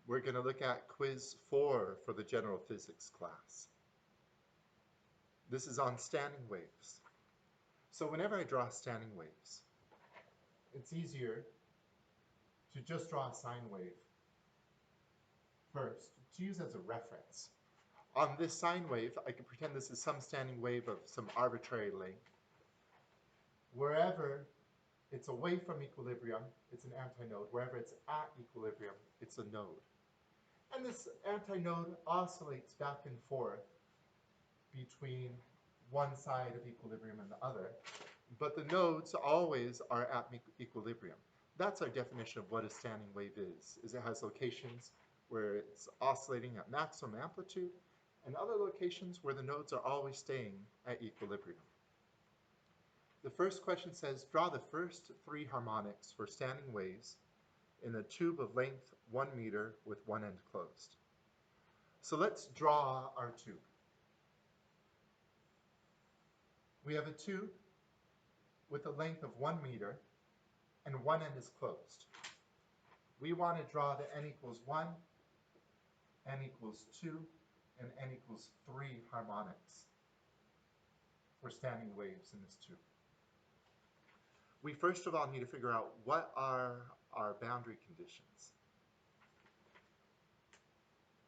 We're going to look at quiz 4 for the general physics class. This is on standing waves. So whenever I draw standing waves, it's easier to just draw a sine wave first to use as a reference. On this sine wave, I can pretend this is some standing wave of some arbitrary length. Wherever it's away from equilibrium, it's an antinode. Wherever it's at equilibrium, it's a node. And this antinode oscillates back and forth between one side of equilibrium and the other, but the nodes always are at equilibrium. That's our definition of what a standing wave is it has locations where it's oscillating at maximum amplitude and other locations where the nodes are always staying at equilibrium. The first question says, draw the first 3 harmonics for standing waves in a tube of length 1 meter with one end closed. So let's draw our tube. We have a tube with a length of 1 meter and one end is closed. We want to draw the n equals 1, n equals 2, and n equals 3 harmonics for standing waves in this tube. We first of all need to figure out what are our boundary conditions.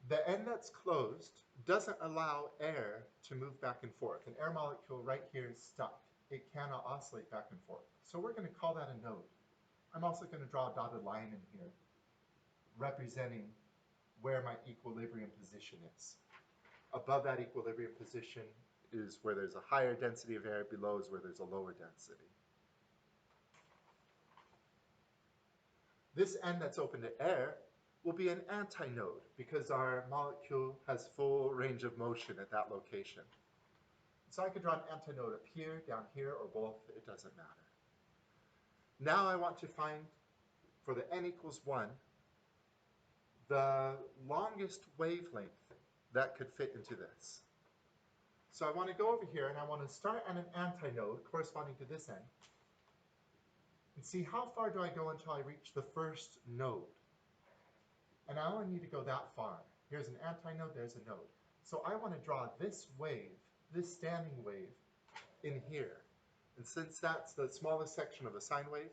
The end that's closed doesn't allow air to move back and forth. An air molecule right here is stuck. It cannot oscillate back and forth. So we're going to call that a node. I'm also going to draw a dotted line in here representing where my equilibrium position is. Above that equilibrium position is where there's a higher density of air, below is where there's a lower density. This end that's open to air will be an antinode because our molecule has full range of motion at that location. So I could draw an antinode up here, down here, or both, it doesn't matter. Now I want to find, for the n equals 1, the longest wavelength that could fit into this. So I want to go over here and I want to start at an antinode corresponding to this end and see how far do I go until I reach the first node. And I only need to go that far. Here's an antinode, there's a node. So I want to draw this wave, this standing wave, in here. And since that's the smallest section of a sine wave,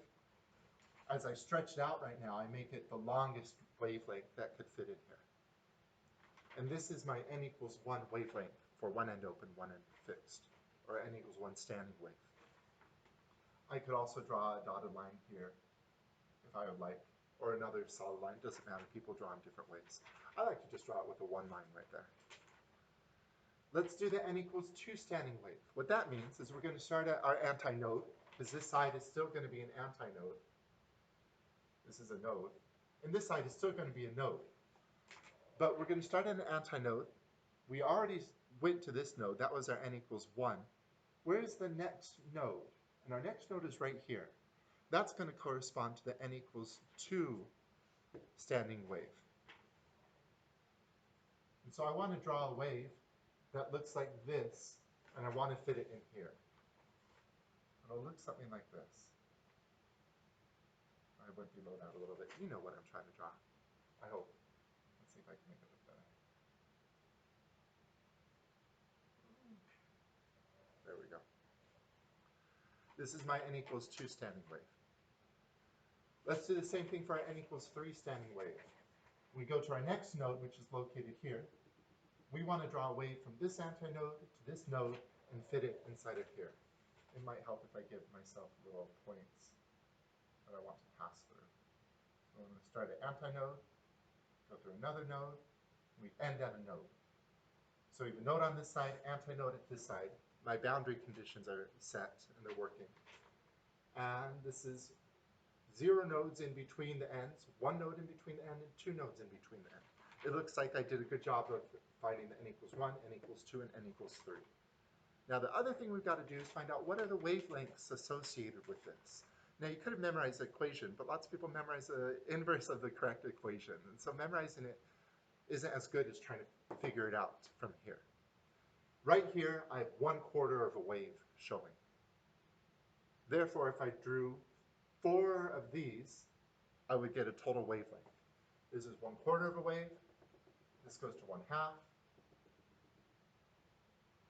as I stretch it out right now, I make it the longest wavelength that could fit in here. And this is my n equals 1 wavelength for one end open, one end fixed, or n equals 1 standing wave. I could also draw a dotted line here if I would like, or another solid line. Doesn't matter, people draw them different ways. I like to just draw it with a 1 line right there. Let's do the n equals 2 standing wave. What that means is we're going to start at our antinode, because this side is still going to be an antinode. This is a node. And this side is still going to be a node. But we're going to start at an antinode. We already went to this node. That was our n equals 1. Where's the next node? And our next node is right here. That's going to correspond to the n equals 2 standing wave. And so I want to draw a wave that looks like this, and I want to fit it in here. It'll look something like this. I went below that a little bit. You know what I'm trying to draw, I hope. Let's see if I can make it look better. There we go. This is my n equals 2 standing wave. Let's do the same thing for our n equals 3 standing wave. We go to our next node, which is located here. We want to draw a wave from this antinode to this node and fit it inside of here. It might help if I give myself little points that I want to pass through. So I'm going to start at antinode, go through another node, and we end at a node. So we have a node on this side, antinode at this side. My boundary conditions are set and they're working. And this is 0 nodes in between the ends, 1 node in between the end, and 2 nodes in between the end. It looks like I did a good job of finding the n equals 1, n equals 2, and n equals 3. Now the other thing we've got to do is find out what are the wavelengths associated with this. Now you could have memorized the equation, but lots of people memorize the inverse of the correct equation. And so memorizing it isn't as good as trying to figure it out from here. Right here, I have 1/4 of a wave showing. Therefore, if I drew 4 of these, I would get a total wavelength. This is 1/4 of a wave. This goes to 1/2.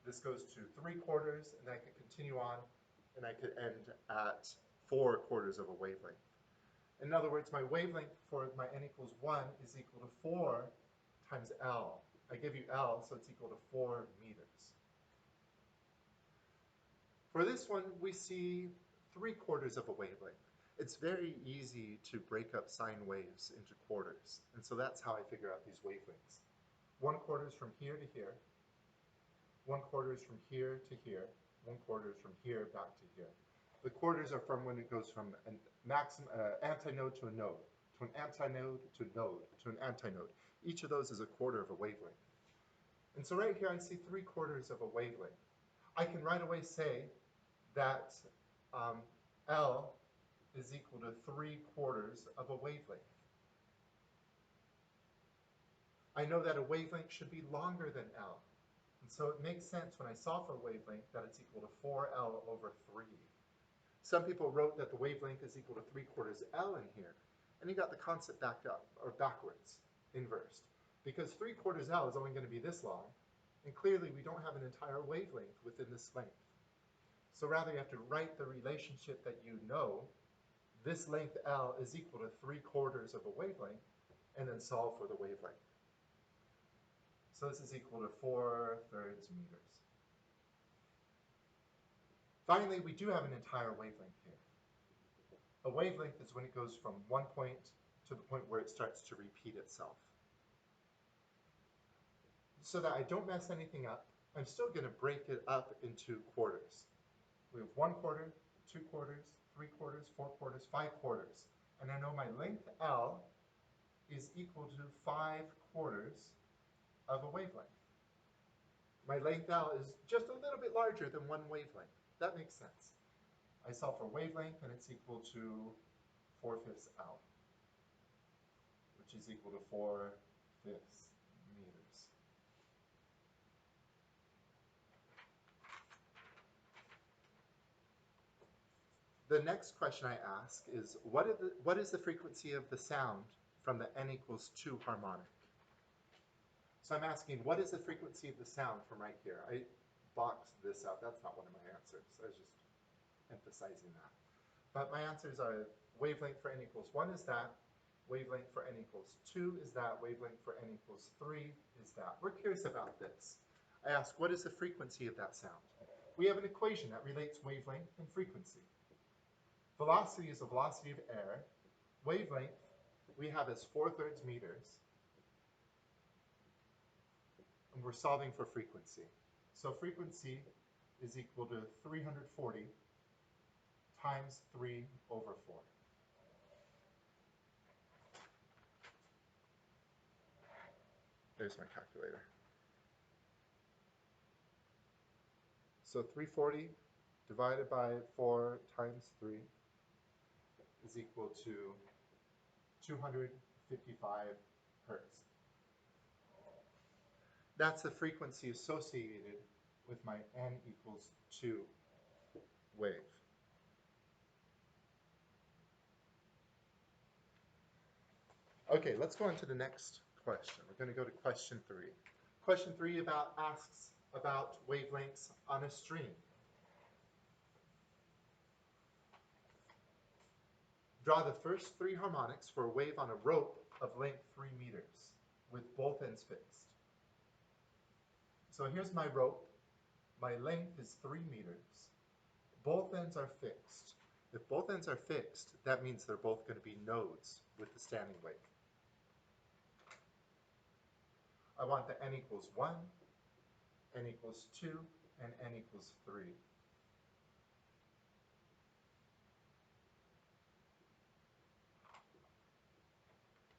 This goes to 3/4, and I could continue on, and I could end at 4/4 of a wavelength. In other words, my wavelength for my n equals 1 is equal to 4 times L. I give you L, so it's equal to 4 meters. For this one, we see 3/4 of a wavelength. It's very easy to break up sine waves into quarters, and so that's how I figure out these wavelengths. 1/4 from here to here, 1/4 from here to here, 1/4 from here back to here. The quarters are from when it goes from an antinode to a node, to an antinode to a node, to an antinode. Each of those is 1/4 of a wavelength. And so right here I see 3/4 of a wavelength. I can right away say that L is equal to 3/4 of a wavelength. I know that a wavelength should be longer than L. And so it makes sense when I solve for a wavelength that it's equal to 4L over 3. Some people wrote that the wavelength is equal to 3/4 L in here, and you got the concept backed up, or backwards, inversed. Because 3/4 L is only going to be this long, and clearly we don't have an entire wavelength within this length. So rather you have to write the relationship that you know, this length L is equal to 3/4 of a wavelength, and then solve for the wavelength. So this is equal to 4/3 meters. Finally, we do have an entire wavelength here. A wavelength is when it goes from one point to the point where it starts to repeat itself. So that I don't mess anything up, I'm still going to break it up into quarters. We have 1/4, 2/4, 3/4, 4/4, 5/4. And I know my length L is equal to 5/4 of a wavelength. My length L is just a little bit larger than one wavelength. That makes sense. I solve for wavelength, and it's equal to 4/5 L, which is equal to 4/5 meters. The next question I ask is, what is the frequency of the sound from the n equals 2 harmonic? So I'm asking, what is the frequency of the sound from right here? I boxed this out. That's not one of my answers. I was just emphasizing that. But my answers are wavelength for n equals 1 is that, wavelength for n equals 2 is that, wavelength for n equals 3 is that. We're curious about this. I ask, what is the frequency of that sound? We have an equation that relates wavelength and frequency. Velocity is the velocity of air. Wavelength we have as 4/3 meters. And we're solving for frequency. So frequency is equal to 340 times 3/4. There's my calculator. So 340 divided by 4 times 3 is equal to 255 hertz. That's the frequency associated with my n equals 2 wave. Okay, let's go on to the next question. We're going to go to question 3. Question 3 asks about wavelengths on a string. Draw the first 3 harmonics for a wave on a rope of length 3 meters with both ends fixed. So here's my rope. My length is 3 meters. Both ends are fixed. If both ends are fixed, that means they're both going to be nodes with the standing wave. I want the n equals 1, n equals 2, and n equals 3.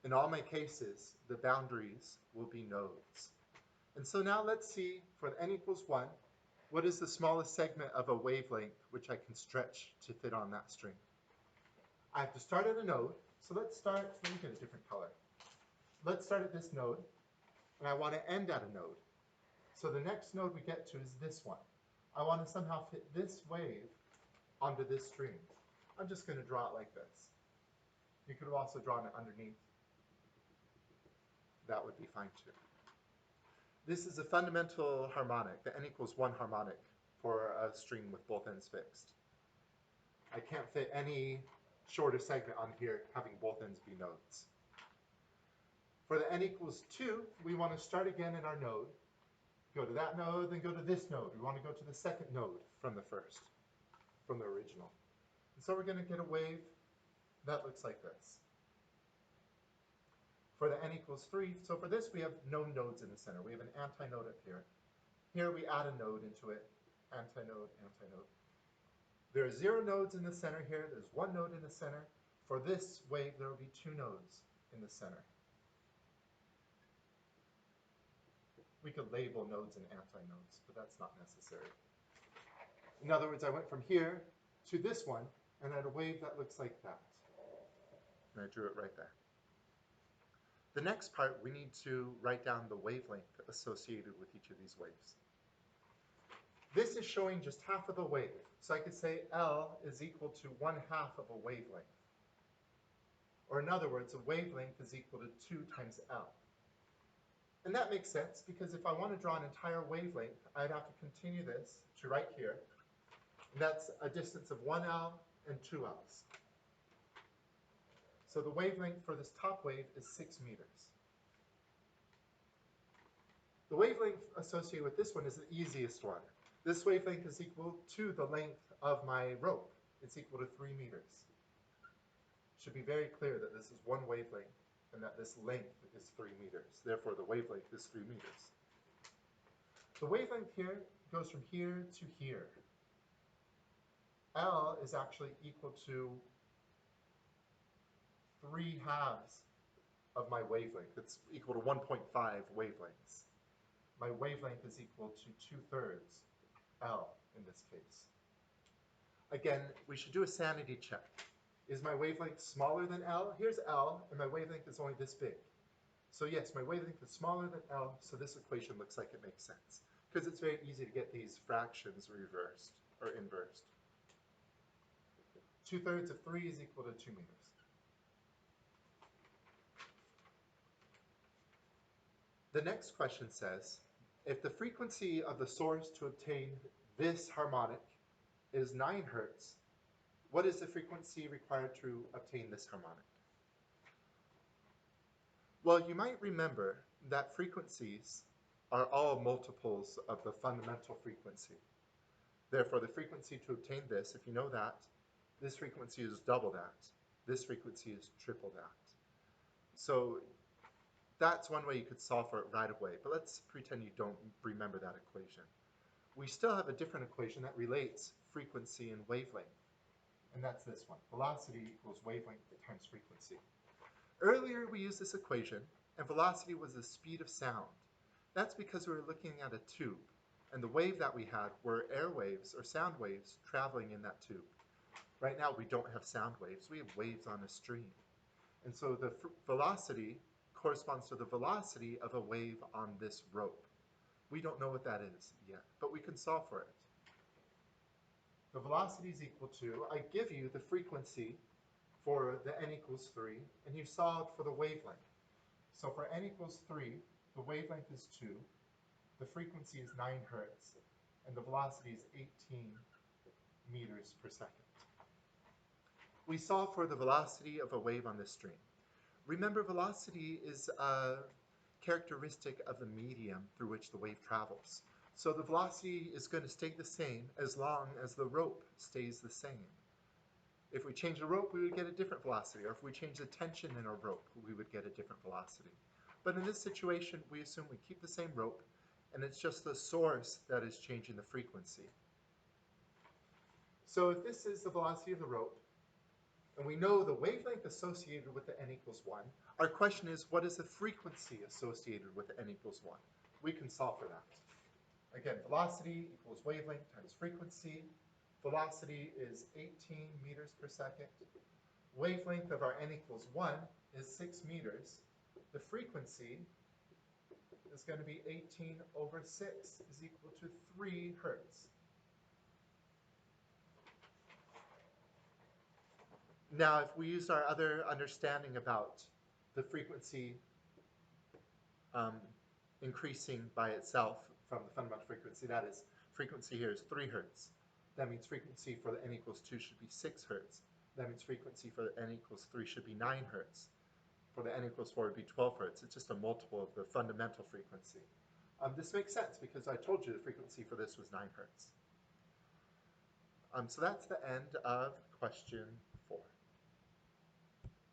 In all my cases, the boundaries will be nodes. And so now let's see, for n equals 1, what is the smallest segment of a wavelength which I can stretch to fit on that string? I have to start at a node, so let me get a different color. Let's start at this node, and I want to end at a node. So the next node we get to is this one. I want to somehow fit this wave onto this string. I'm just going to draw it like this. You could have also drawn it underneath. that would be fine too. This is a fundamental harmonic, the n equals 1 harmonic for a string with both ends fixed. I can't fit any shorter segment on here having both ends be nodes. For the n equals 2, we want to start again in our node, go to that node, then go to this node. We want to go to the second node from the first, from the original. And so we're going to get a wave that looks like this. For the n equals 3, so for this we have no nodes in the center. We have an antinode up here. Here we add a node into it, antinode, antinode. There are 0 nodes in the center here. There's 1 node in the center. For this wave, there will be 2 nodes in the center. We could label nodes and antinodes, but that's not necessary. In other words, I went from here to this one, and I had a wave that looks like that. And I drew it right there. The next part, we need to write down the wavelength associated with each of these waves. This is showing just half of a wave. So I could say L is equal to 1/2 of a wavelength. Or in other words, a wavelength is equal to 2 times L. And that makes sense because if I want to draw an entire wavelength, I'd have to continue this to right here. And that's a distance of 1L and 2Ls. So the wavelength for this top wave is 6 meters. The wavelength associated with this one is the easiest one. This wavelength is equal to the length of my rope. It's equal to 3 meters. It should be very clear that this is one wavelength and that this length is 3 meters. Therefore, the wavelength is 3 meters. The wavelength here goes from here to here. L is actually equal to 3/2 of my wavelength. It's equal to 1.5 wavelengths. My wavelength is equal to 2/3 L in this case. Again, we should do a sanity check. Is my wavelength smaller than L? Here's L, and my wavelength is only this big. So yes, my wavelength is smaller than L, so this equation looks like it makes sense. Because it's very easy to get these fractions reversed or inversed. 2/3 of 3 is equal to 2 meters. The next question says, if the frequency of the source to obtain this harmonic is 9 hertz, what is the frequency required to obtain this harmonic? Well, you might remember that frequencies are all multiples of the fundamental frequency. Therefore, the frequency to obtain this, if you know that, this frequency is double that. This frequency is triple that. So that's one way you could solve for it right away, but let's pretend you don't remember that equation. We still have a different equation that relates frequency and wavelength, and that's this one. Velocity equals wavelength times frequency. Earlier we used this equation, and velocity was the speed of sound. That's because we were looking at a tube, and the wave that we had were air waves or sound waves traveling in that tube. Right now we don't have sound waves, we have waves on a stream. And so the velocity corresponds to the velocity of a wave on this rope. We don't know what that is yet, but we can solve for it. The velocity is equal to, I give you the frequency for the n equals 3, and you solve for the wavelength. So for n equals 3, the wavelength is 2, the frequency is 9 hertz, and the velocity is 18 meters per second. We solve for the velocity of a wave on this stream. Remember, velocity is a characteristic of the medium through which the wave travels. So the velocity is going to stay the same as long as the rope stays the same. If we change the rope, we would get a different velocity, or if we change the tension in our rope, we would get a different velocity. But in this situation, we assume we keep the same rope, and it's just the source that is changing the frequency. So if this is the velocity of the rope, and we know the wavelength associated with the n equals 1, our question is, what is the frequency associated with the n equals 1? We can solve for that. Again, velocity equals wavelength times frequency. Velocity is 18 meters per second. Wavelength of our n equals 1 is 6 meters. The frequency is going to be 18 over 6 is equal to 3 hertz. Now, if we use our other understanding about the frequency increasing by itself from the fundamental frequency. That is, frequency here is 3 hertz. That means frequency for the n equals 2 should be 6 hertz. That means frequency for the n equals 3 should be 9 hertz. For the n equals 4 would be 12 hertz. It's just a multiple of the fundamental frequency. This makes sense because I told you the frequency for this was 9 hertz. So that's the end of question